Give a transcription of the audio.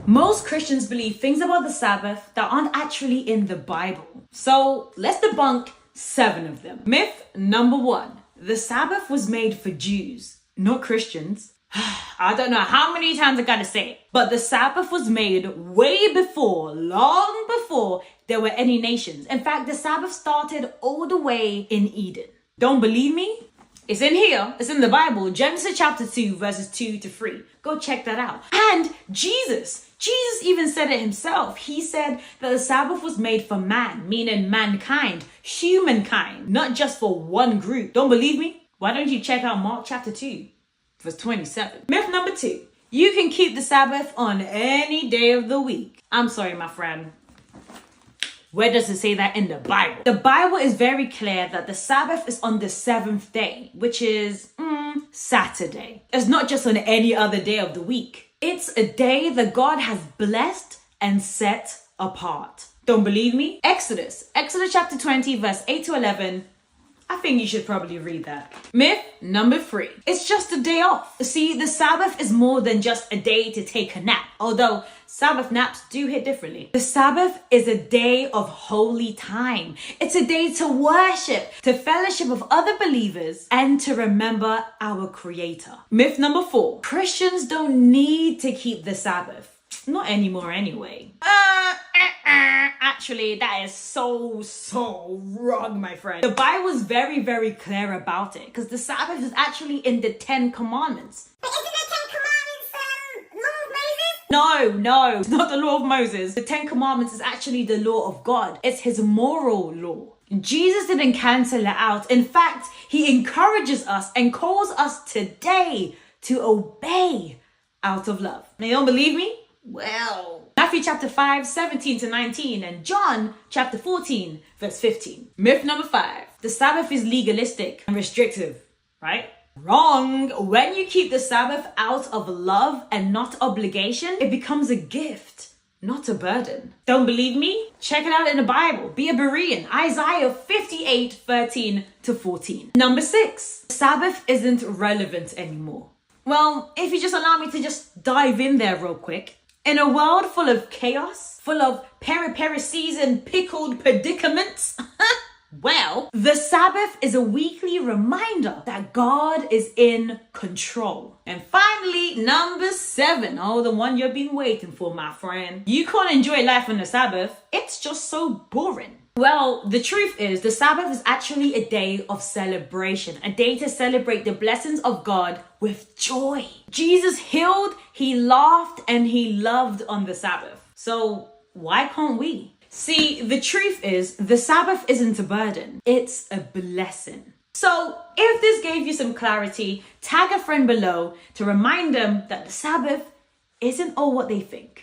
Most Christians believe things about the Sabbath that aren't actually in the Bible. So let's debunk 7 of them. Myth number 1. The Sabbath was made for Jews, not Christians. I don't know how many times I gotta say it, but the Sabbath was made way before, long before there were any nations. In fact, the Sabbath started all the way in Eden. Don't believe me? It's in here. It's in the Bible. Genesis chapter 2, verses 2 to 3. Go check that out. And Jesus even said it himself. He said that the Sabbath was made for man, meaning mankind, humankind, not just for one group. Don't believe me? Why don't you check out Mark chapter 2, verse 27. Myth number 2. You can keep the Sabbath on any day of the week. I'm sorry, my friend. Where does it say that in the Bible? The Bible is very clear that the Sabbath is on the 7th day, which is Saturday. It's not just on any other day of the week. It's a day that God has blessed and set apart. Don't believe me? Exodus chapter 20, verse 8 to 11. I think you should probably read that. Myth number 3. It's just a day off. See, the Sabbath is more than just a day to take a nap, although Sabbath naps do hit differently. The Sabbath is a day of holy time. It's a day to worship, to fellowship with other believers, and to remember our Creator. Myth number 4. Christians don't need to keep the Sabbath. Not anymore anyway. Actually, that is so wrong, my friend. The Bible is very, very clear about it because the Sabbath is actually in the 10 Commandments. But isn't the 10 Commandments law of Moses? No, it's not the law of Moses. The 10 Commandments is actually the law of God. It's his moral law. Jesus didn't cancel it out. In fact, he encourages us and calls us today to obey out of love. Now, you don't believe me? Well, Matthew chapter 5, 17 to 19 and John chapter 14, verse 15. Myth number 5. The Sabbath is legalistic and restrictive, right? Wrong. When you keep the Sabbath out of love and not obligation, it becomes a gift, not a burden. Don't believe me? Check it out in the Bible. Be a Berean. Isaiah 58, 13 to 14. Number 6. Sabbath isn't relevant anymore. Well, if you just allow me to just dive in there real quick. In a world full of chaos, full of peri-season pickled predicaments, well, the Sabbath is a weekly reminder that God is in control. And finally, number 7. Oh, the one you've been waiting for, my friend. You can't enjoy life on the Sabbath. It's just so boring. Well, the truth is the Sabbath is actually a day of celebration, a day to celebrate the blessings of God with joy. Jesus healed, he laughed, and he loved on the Sabbath. So why can't we? See, the truth is the Sabbath isn't a burden, it's a blessing. So if this gave you some clarity, tag a friend below to remind them that the Sabbath isn't all what they think.